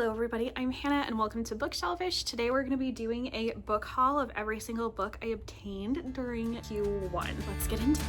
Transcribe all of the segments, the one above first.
Hello everybody, I'm Hannah and welcome to Bookshelfish. Today we're going to be doing a book haul of every single book I obtained during Q1. Let's get into it.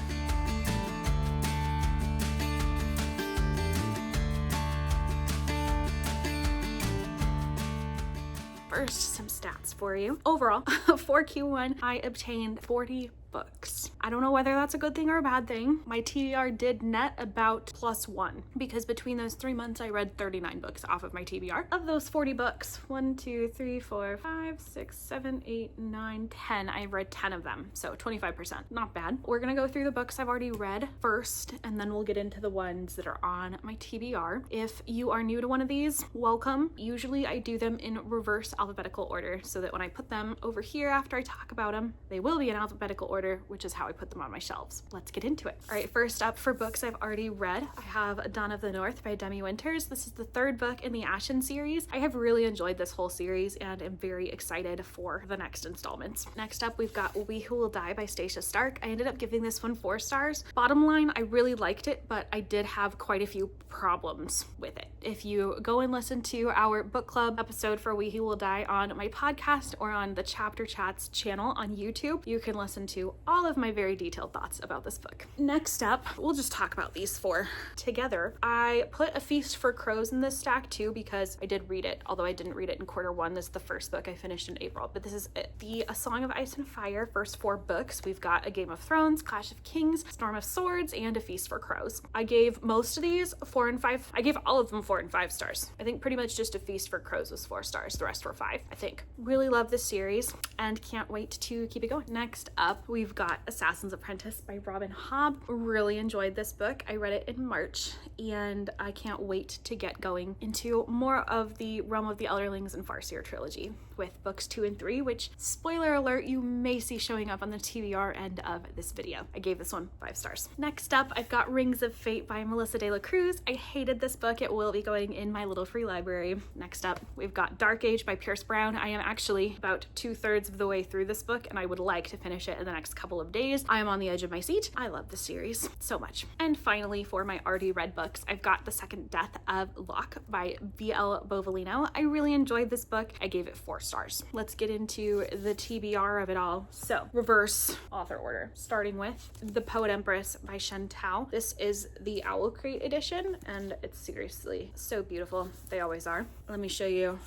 First, some stats for you. Overall, for Q1, I obtained 40 books. I don't know whether that's a good thing or a bad thing. My TBR did net about +1 because between those 3 months I read 39 books off of my TBR. Of those 40 books, 1, 2, 3, 4, 5, 6, 7, 8, 9, 10. I read 10 of them, so 25%. Not bad. We're gonna go through the books I've already read first, and then we'll get into the ones that are on my TBR. If you are new to one of these, welcome. Usually I do them in reverse alphabetical order so that when I put them over here after I talk about them, they will be in alphabetical order, which is how I put them on my shelves. Let's get into it. All right, first up for books I've already read, I have Dawn of the North by Demi Winters. This is the third book in the Ashen series. I have really enjoyed this whole series and am very excited for the next installments. Next up, we've got We Who Will Die by Stacia Stark. I ended up giving this one 4 stars. Bottom line, I really liked it, but I did have quite a few problems with it. If you go and listen to our book club episode for We Who Will Die on my podcast or on the Chapter Chats channel on YouTube, you can listen to all of my very detailed thoughts about this book. Next up, we'll just talk about these 4 together. I put A Feast for Crows in this stack too because I did read it, although I didn't read it in Q1. This is the first book I finished in April, but this is it. A Song of Ice and Fire, first 4 books. We've got A Game of Thrones, Clash of Kings, Storm of Swords, and A Feast for Crows. I gave most of these 4 and 5. I gave all of them 4 and 5 stars. I think pretty much just A Feast for Crows was 4 stars. The rest were 5, I think. Really love this series and can't wait to keep it going. Next up, we've got Assassin's Apprentice by Robin Hobb. Really enjoyed this book. I read it in March and I can't wait to get going into more of the Realm of the Elderlings and Farseer trilogy with books 2 and 3, which, spoiler alert, you may see showing up on the TBR end of this video. I gave this one 5 stars. Next up, I've got Rings of Fate by Melissa De La Cruz. I hated this book. It will be going in my little free library. Next up, we've got Dark Age by Pierce Brown. I am actually about 2/3 of the way through this book and I would like to finish it in the next couple of days. I am on the edge of my seat. I love this series so much. And finally, for my already read books, I've got The Second Death of Locke by V.L. Bovalino. I really enjoyed this book. I gave it 4 stars. Let's get into the TBR of it all. So, reverse author order, starting with The Poet Empress by Shen Tao. This is the Owl Crate edition, and it's seriously so beautiful. They always are. Let me show you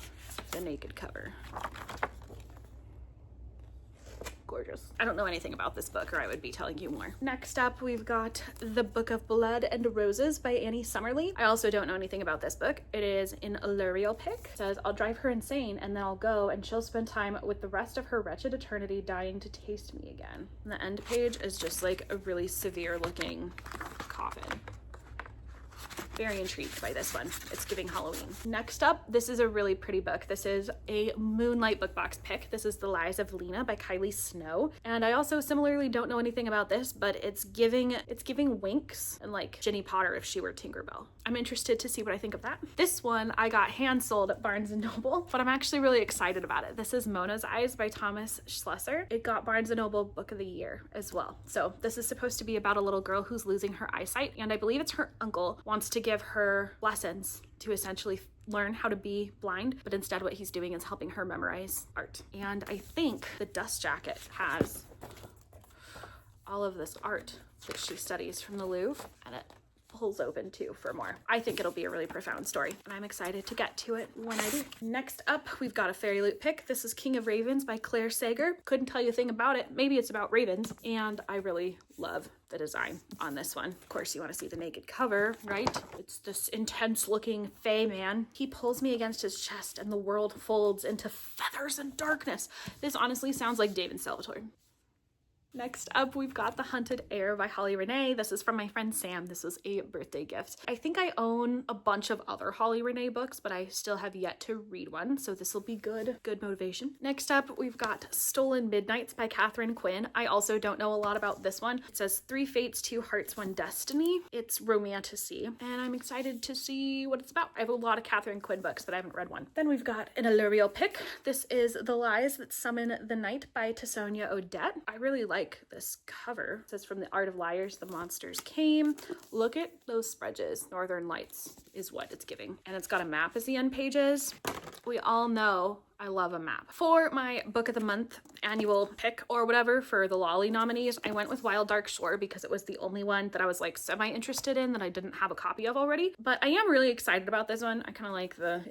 the naked cover. Gorgeous. I don't know anything about this book or I would be telling you more. Next up, we've got The Book of Blood and Roses by Annie Summerly. I also don't know anything about this book. It is in Luriel Pick. It says, I'll drive her insane and then I'll go and she'll spend time with the rest of her wretched eternity dying to taste me again. And the end page is just like a really severe looking coffin. Very intrigued by this one. It's giving Halloween. Next up, this is a really pretty book. This is a Moonlight book box pick. This is The Lies of Lena by Kylie Snow. And I also similarly don't know anything about this, but it's giving Winx and like Jenny Potter if she were Tinkerbell. I'm interested to see what I think of that. This one I got hand sold at Barnes & Noble, but I'm actually really excited about it. This is Mona's Eyes by Thomas Schlesser. It got Barnes & Noble Book of the Year as well. So this is supposed to be about a little girl who's losing her eyesight, and I believe it's her uncle wants to give her lessons to essentially learn how to be blind, but instead what he's doing is helping her memorize art. And I think the dust jacket has all of this art that she studies from the Louvre, and it pulls open too for more. I think it'll be a really profound story and I'm excited to get to it when I do. Next up, we've got a Fairy Loot pick. This is King of Ravens by Claire Sager. Couldn't tell you a thing about it. Maybe it's about ravens, and I really love the design on this one. Of course, you want to see the naked cover, right? It's this intense looking Fey man. He pulls me against his chest and the world folds into feathers and darkness. This honestly sounds like David Salvatore. Next up, we've got The Hunted Heir by Holly Renee. This is from my friend Sam. This was a birthday gift. I think I own a bunch of other Holly Renee books, but I still have yet to read one, so this will be good motivation. Next up, we've got Stolen Midnights by Catherine Quinn. I also don't know a lot about this one. It says 3 Fates, 2 Hearts, 1 Destiny. It's romantasy, and I'm excited to see what it's about. I have a lot of Catherine Quinn books, but I haven't read one. Then we've got an Alluriel pick. This is The Lies That Summon the Night by Tassonia Odette. I really like like this cover. It says, "From the Art of Liars, the monsters came." Look at those spreads. Northern Lights is what it's giving. And it's got a map as the end pages. We all know I love a map. For my book of the month annual pick or whatever for the Lolly nominees, I went with Wild Dark Shore because it was the only one that I was like semi-interested in that I didn't have a copy of already. But I am really excited about this one. I kind of like the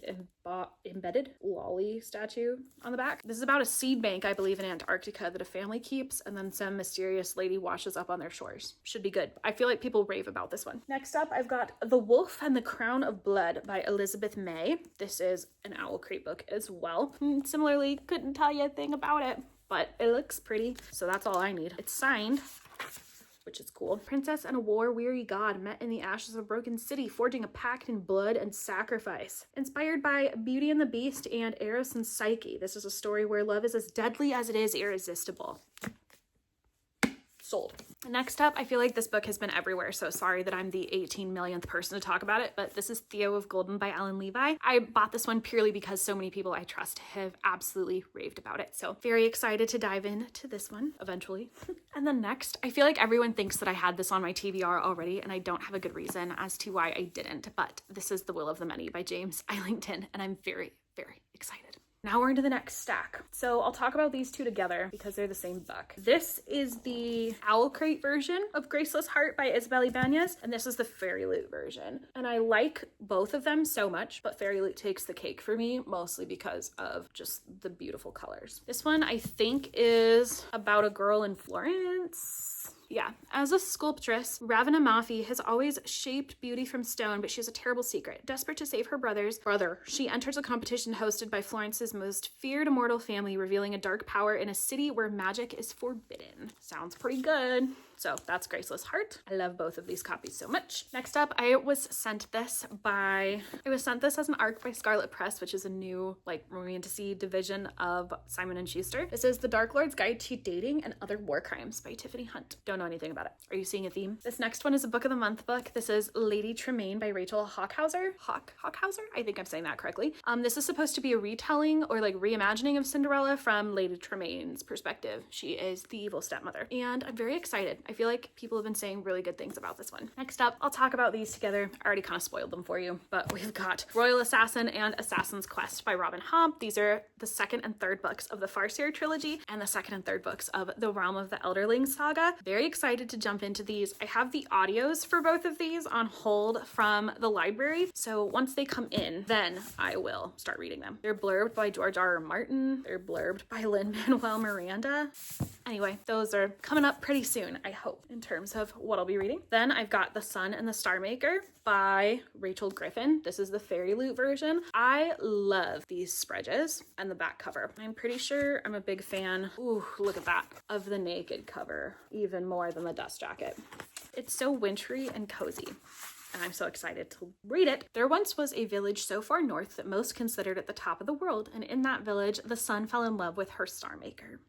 embedded Lolly statue on the back. This is about a seed bank, I believe, in Antarctica that a family keeps, and then some mysterious lady washes up on their shores. Should be good. I feel like people rave about this one. Next up, I've got The Wolf and the Crown of Blood by Elizabeth May. This is an Owl Crate book as well. Similarly, couldn't tell you a thing about it, but it looks pretty, so that's all I need. It's signed, which is cool. Princess and a war-weary god met in the ashes of a broken city, forging a pact in blood and sacrifice. Inspired by Beauty and the Beast and Eros and Psyche, this is a story where love is as deadly as it is irresistible. Sold. Next up, I feel like this book has been everywhere, so sorry that I'm the 18 millionth person to talk about it, but this is Theo of Golden by Ellen Levi. I bought this one purely because so many people I trust have absolutely raved about it, so very excited to dive into this one eventually. And then next, I feel like everyone thinks that I had this on my TBR already, and I don't have a good reason as to why I didn't, but this is The Will of the Many by James Islington, and I'm very, very excited. Now we're into the next stack. So I'll talk about these two together because they're the same book. This is the Owl Crate version of Graceless Heart by Isabel Ibanez, and this is the Fairy Loot version. And I like both of them so much, but Fairy Loot takes the cake for me, mostly because of just the beautiful colors. This one I think is about a girl in Florence. Yeah, as a sculptress, Ravana Mafi has always shaped beauty from stone, but she has a terrible secret. Desperate to save her brother, she enters a competition hosted by Florence's most feared immortal family, revealing a dark power in a city where magic is forbidden. Sounds pretty good. So that's Graceless Heart. I love both of these copies so much. Next up, I was sent this as an ARC by Scarlet Press, which is a new like romantasy division of Simon & Schuster. This is The Dark Lord's Guide to Dating and Other War Crimes by Tiffany Hunt. Don't know anything about it. Are you seeing a theme? This next one is a book of the month book. This is Lady Tremaine by Rachel Hawkhauser. Hawkhauser? I think I'm saying that correctly. This is supposed to be a retelling or like reimagining of Cinderella from Lady Tremaine's perspective. She is the evil stepmother, and I'm very excited. I feel like people have been saying really good things about this one. Next up, I'll talk about these together. I already kind of spoiled them for you, but we've got Royal Assassin and Assassin's Quest by Robin Hobb. These are the second and third books of the Farseer trilogy and the second and third books of the Realm of the Elderling saga. Very excited to jump into these. I have the audios for both of these on hold from the library, so once they come in, then I will start reading them. They're blurbed by George R. R. Martin. They're blurbed by Lin-Manuel Miranda. Anyway, those are coming up pretty soon, I hope, in terms of what I'll be reading. Then I've got The Sun and the Star Maker by Rachel Griffin. This is the Fairy Loot version. I love these spreads and the back cover. I'm pretty sure I'm a big fan, ooh, look at that, of the naked cover, even more than the dust jacket. It's so wintry and cozy, and I'm so excited to read it. There once was a village so far north that most considered it the top of the world, and in that village, the sun fell in love with her star maker.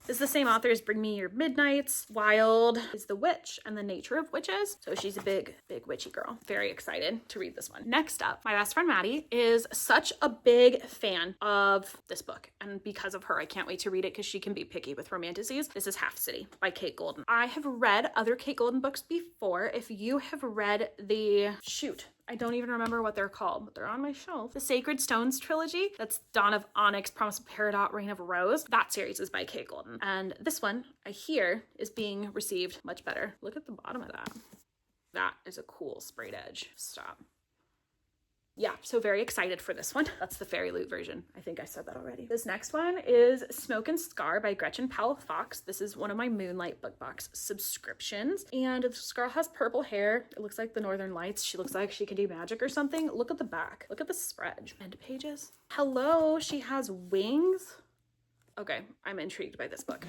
This is the same author as Bring Me Your Midnights. Wild is the witch and the nature of witches. So she's a big, big witchy girl. Very excited to read this one. Next up, my best friend Maddie is such a big fan of this book. And because of her, I can't wait to read it because she can be picky with romantasies. This is Half City by Kate Golden. I have read other Kate Golden books before. If you have read I don't even remember what they're called, but they're on my shelf. The Sacred Stones trilogy, that's Dawn of Onyx, Promise of Peridot, Reign of Rose. That series is by Kate Golden. And this one, I hear, is being received much better. Look at the bottom of that. That is a cool sprayed edge. Stop. Yeah, so very excited for this one. That's the Fairy Loot version. I think I said that already. This next one is Smoke and Scar by Gretchen Powell Fox. This is one of my Moonlight Book Box subscriptions. And this girl has purple hair. It looks like the Northern Lights. She looks like she can do magic or something. Look at the back. Look at the spread. End pages. Hello, she has wings. Okay, I'm intrigued by this book.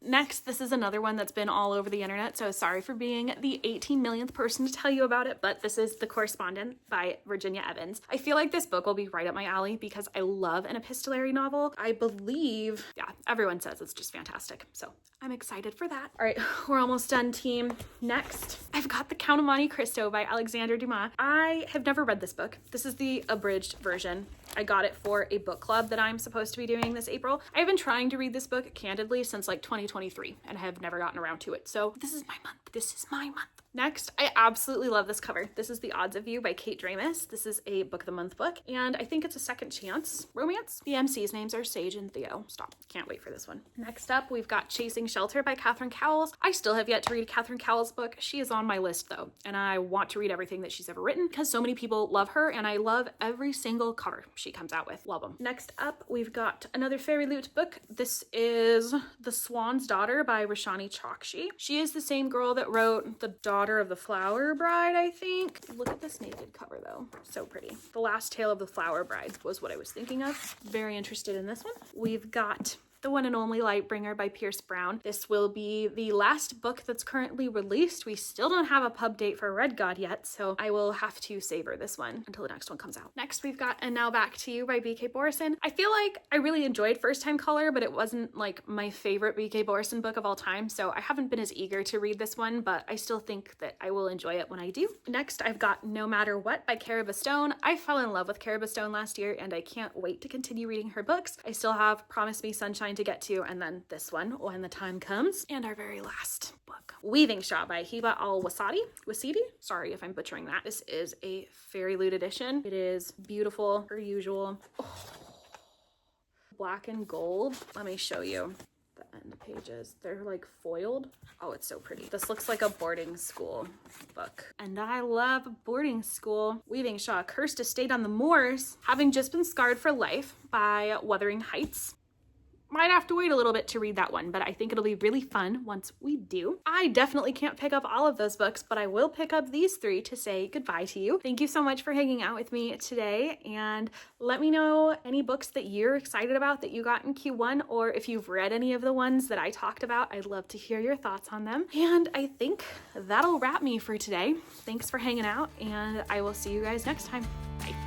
Next, this is another one that's been all over the internet, so sorry for being the 18 millionth person to tell you about it, but this is The Correspondent by Virginia Evans. I feel like this book will be right up my alley because I love an epistolary novel. I believe, yeah, everyone says it's just fantastic, so I'm excited for that. All right, we're almost done, team. Next, I've got The Count of Monte Cristo by Alexander Dumas. I have never read this book. This is the abridged version. I got it for a book club that I'm supposed to be doing this April. I've been trying to read this book candidly since like 2023 and have never gotten around to it. So this is my month. This is my month. Next, I absolutely love this cover. This is The Odds of You by Kate Dramis. This is a Book of the Month book, and I think it's a second chance romance. The MC's names are Sage and Theo. Stop. Can't wait for this one. Next up, we've got Chasing Shelter by Catherine Cowles. I still have yet to read Catherine Cowles' book. She is on my list though, and I want to read everything that she's ever written because so many people love her, and I love every single cover she comes out with. Love them. Next up, we've got another Fairy Loot book. This is The Swan's Daughter by Roshani Chokshi. She is the same girl that wrote The Daughter of the Flower Bride, I think. Look at this naked cover though. So pretty. The Last Tale of the Flower Bride was what I was thinking of. Very interested in this one. We've got The One and Only Lightbringer by Pierce Brown. This will be the last book that's currently released. We still don't have a pub date for Red God yet, so I will have to savor this one until the next one comes out. Next, we've got And Now Back to You by BK Borison. I feel like I really enjoyed First Time Caller, but it wasn't like my favorite BK Borison book of all time, so I haven't been as eager to read this one, but I still think that I will enjoy it when I do. Next, I've got No Matter What by Cara Bastone. I fell in love with Cara Bastone last year, and I can't wait to continue reading her books. I still have Promise Me Sunshine to get to, and then this one when the time comes, and our very last book, Weaving Shaw by Hiba Al-Wasadi. Sorry if I'm butchering that. This is a Fairy Loot edition. It is beautiful per usual. Oh, black and gold. Let me show you the end pages. They're like foiled. Oh, it's so pretty. This looks like a boarding school book, and I love boarding school. Weaving Shaw, Cursed Estate on the Moors, Having Just Been Scarred for Life by Wuthering Heights. Might have to wait a little bit to read that one, but I think it'll be really fun once we do. I definitely can't pick up all of those books, but I will pick up these 3 to say goodbye to you. Thank you so much for hanging out with me today, and let me know any books that you're excited about that you got in Q1, or if you've read any of the ones that I talked about. I'd love to hear your thoughts on them. And I think that'll wrap me for today. Thanks for hanging out, and I will see you guys next time. Bye.